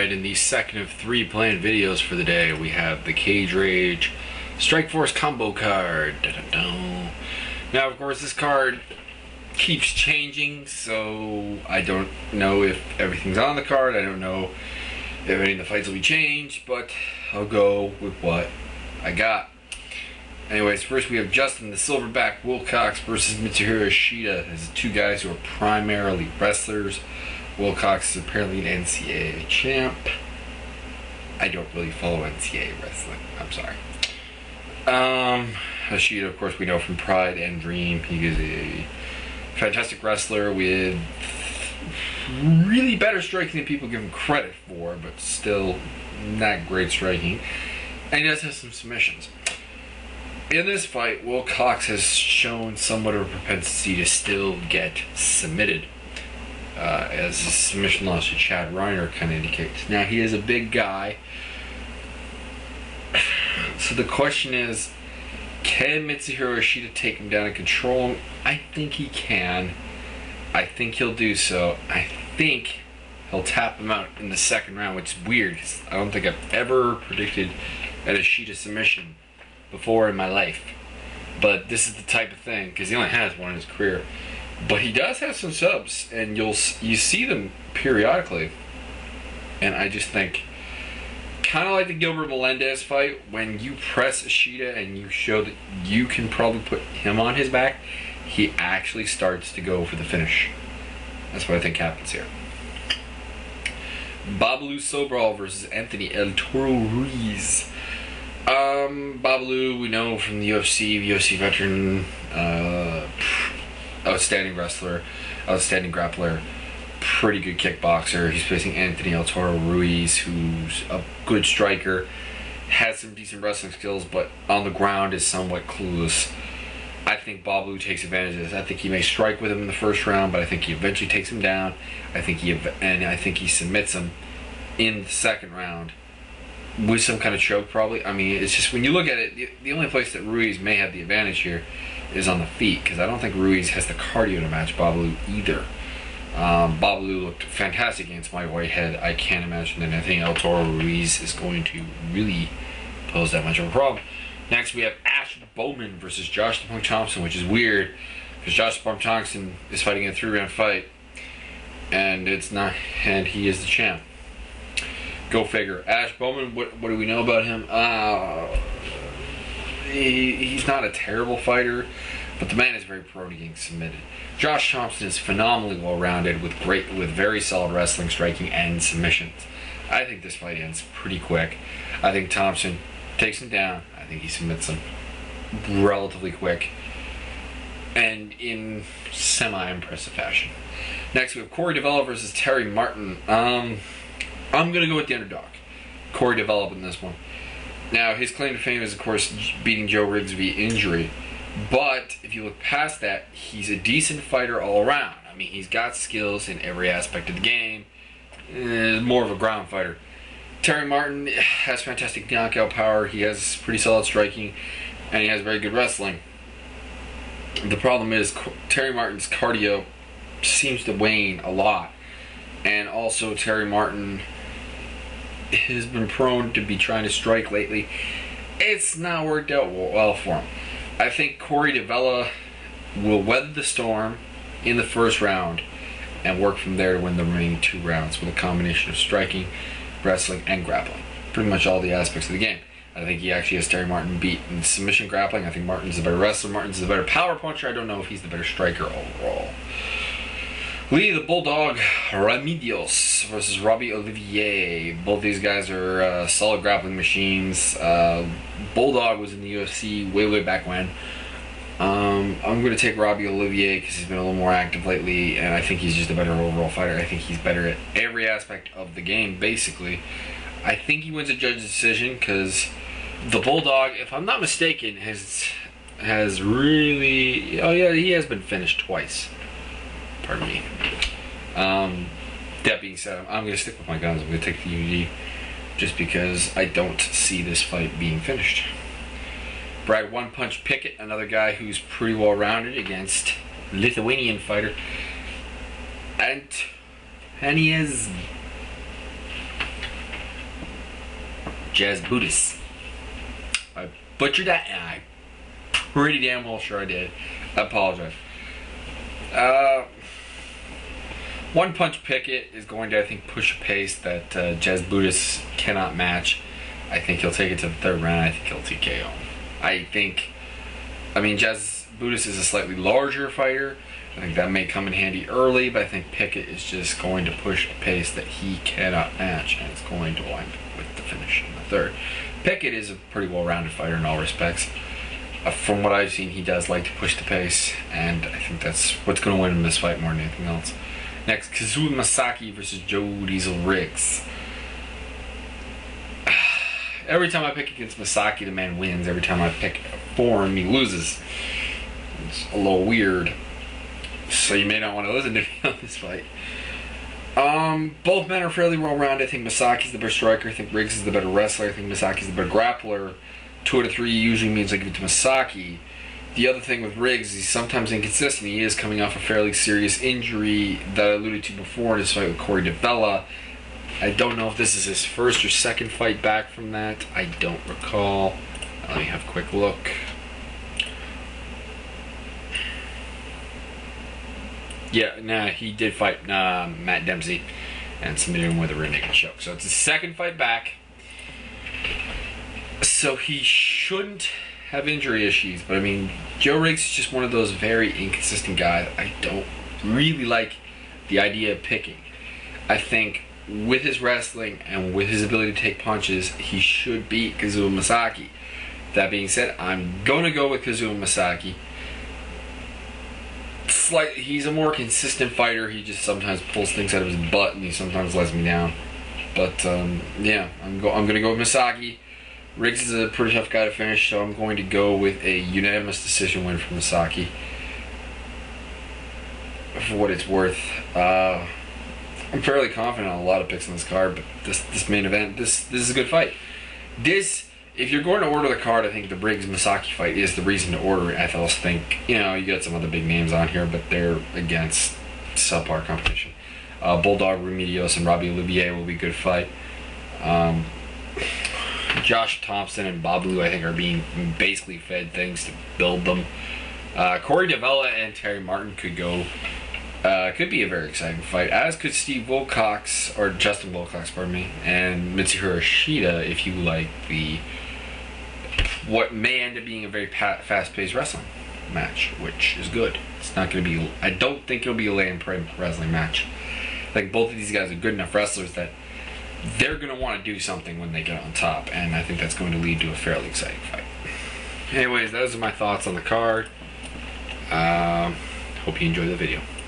Alright, in the second of 3 planned videos for the day, we have the Cage Rage Strikeforce combo card. Da-da-da. Now, of course, this card keeps changing, so I don't know if everything's on the card. I don't know if any of the fights will be changed, but I'll go with what I got. Anyways, first we have Justin the Silverback Wilcox versus Mitsuhiro Ishida. These are two guys who are primarily wrestlers. Wilcox is apparently an NCAA champ. I don't really follow NCAA wrestling. I'm sorry. Ishida, of course, we know from Pride and Dream. He is a fantastic wrestler with really better striking than people give him credit for, but still not great striking. And he does have some submissions. In this fight, Wilcox has shown somewhat of a propensity to still get submitted, as his submission loss to Chad Reiner kind of indicates. Now, he is a big guy, so the question is, can Mitsuhiro Ishida take him down and control him? I think he can. I think he'll do so. I think he'll tap him out in the second round, which is weird, because I don't think I've ever predicted an Ishida submission before in my life. But this is the type of thing, because he only has one in his career. But he does have some subs, and you see them periodically. And I just think, kind of like the Gilbert Melendez fight, when you press Ishida and you show that you can probably put him on his back, he actually starts to go for the finish. That's what I think happens here. Babalu Sobral versus Anthony El Toro Ruiz. Babalu, we know from the UFC veteran, outstanding wrestler, outstanding grappler, pretty good kickboxer. He's facing Anthony El Toro Ruiz, who's a good striker, has some decent wrestling skills, but on the ground is somewhat clueless. I think Babalu takes advantage of this. I think he may strike with him in the first round, but I think he eventually takes him down. I think he submits him in the second round with some kind of choke, probably. I mean, it's just, when you look at it, the only place that Ruiz may have the advantage here is on the feet, because I don't think Ruiz has the cardio to match Babalu either. Babalu looked fantastic against Mike Whitehead. I can't imagine that Anthony El Toro Ruiz is going to really pose that much of a problem. Next, we have Ash Bowman versus Josh the Punk Thompson, which is weird, because Josh the Punk Thompson is fighting a 3-round fight, and he is the champ. Go figure. Ash Bowman, what do we know about him? He's not a terrible fighter, but the man is very prone to getting submitted. Josh Thompson is phenomenally well-rounded with very solid wrestling, striking, and submissions. I think this fight ends pretty quick. I think Thompson takes him down. I think he submits him relatively quick and in semi-impressive fashion. Next, we have Corey Devella versus Terry Martin. I'm going to go with the underdog, Corey Devella, in this one. Now, his claim to fame is, of course, beating Joe Riggs via injury. But if you look past that, he's a decent fighter all around. I mean, he's got skills in every aspect of the game. More of a ground fighter. Terry Martin has fantastic knockout power. He has pretty solid striking, and he has very good wrestling. The problem is Terry Martin's cardio seems to wane a lot. And also, Terry Martin has been prone to be trying to strike lately. It's not worked out well for him. I think Corey Devella will weather the storm in the first round and work from there to win the remaining 2 rounds with a combination of striking, wrestling, and grappling. Pretty much all the aspects of the game. I think he actually has Terry Martin beat in submission grappling. I think Martin's the better wrestler. Martin's the better power puncher. I don't know if he's the better striker overall. Lee the Bulldog Remedios versus Robbie Olivier. Both these guys are solid grappling machines. Bulldog was in the UFC way back when. I'm going to take Robbie Olivier because he's been a little more active lately, and I think he's just a better overall fighter. I think he's better at every aspect of the game, basically. I think he wins a judge's decision because the Bulldog, if I'm not mistaken, has really... Oh yeah, he has been finished twice. Pardon me. That being said, I'm going to stick with my guns. I'm going to take the UD just because I don't see this fight being finished. Brad One Punch Pickett, another guy who's pretty well rounded against Lithuanian fighter. And he is Jazz Buddhist. I butchered that, and I'm pretty damn well sure I did. I apologize. One Punch Pickett is going to, I think, push a pace that Jazz Buddhist cannot match. I think he'll take it to the third round. I think he'll TKO. I mean, Jazz Buddhist is a slightly larger fighter. I think that may come in handy early, but I think Pickett is just going to push a pace that he cannot match, and it's going to wind with the finish in the third. Pickett is a pretty well-rounded fighter in all respects. From what I've seen, he does like to push the pace, and I think that's what's going to win him this fight more than anything else. Next, Kazuo Masaki versus Joe Diesel Riggs. Every time I pick against Masaki, the man wins. Every time I pick for him, he loses. It's a little weird. So you may not want to listen to me on this fight. Both men are fairly well-rounded. I think Masaki's the better striker. I think Riggs is the better wrestler. I think Masaki's the better grappler. 2 out of 3 usually means I give it to Masaki. The other thing with Riggs, he's sometimes inconsistent. He is coming off a fairly serious injury that I alluded to before in his fight with Corey DeVella. I don't know if this is his first or second fight back from that. I don't recall. Let me have a quick look. Yeah, nah, he did fight Matt Dempsey and submitted him with a rear naked choke. So it's his second fight back. So he shouldn't have injury issues. But I mean, Joe Riggs is just one of those very inconsistent guys. I don't really like the idea of picking. I think with his wrestling and with his ability to take punches, he should beat Kazuo Masaki. That being said, I'm going to go with Kazuo Masaki. He's a more consistent fighter. He just sometimes pulls things out of his butt, and he sometimes lets me down. But yeah, I'm going to go with Masaki. Riggs is a pretty tough guy to finish, so I'm going to go with a unanimous decision win for Masaki. For what it's worth, I'm fairly confident on a lot of picks on this card, but this main event, this is a good fight. If you're going to order the card, I think the Riggs-Masaki fight is the reason to order it. I also think, you got some other big names on here, but they're against subpar competition. Bulldog Remedios and Robbie Olivier will be a good fight. Josh Thompson and Bob Lou, I think, are being basically fed things to build them. Corey DeVella and Terry Martin could be a very exciting fight, as could Steve Wilcox, or Justin Wilcox, pardon me, and Mitsuhiro Ishida, if you like what may end up being a very fast-paced wrestling match, which is good. It's not going to be, I don't think it'll be a lay-and-pray wrestling match. I think both of these guys are good enough wrestlers that they're going to want to do something when they get on top, and I think that's going to lead to a fairly exciting fight. Anyways, those are my thoughts on the card. Hope you enjoy the video.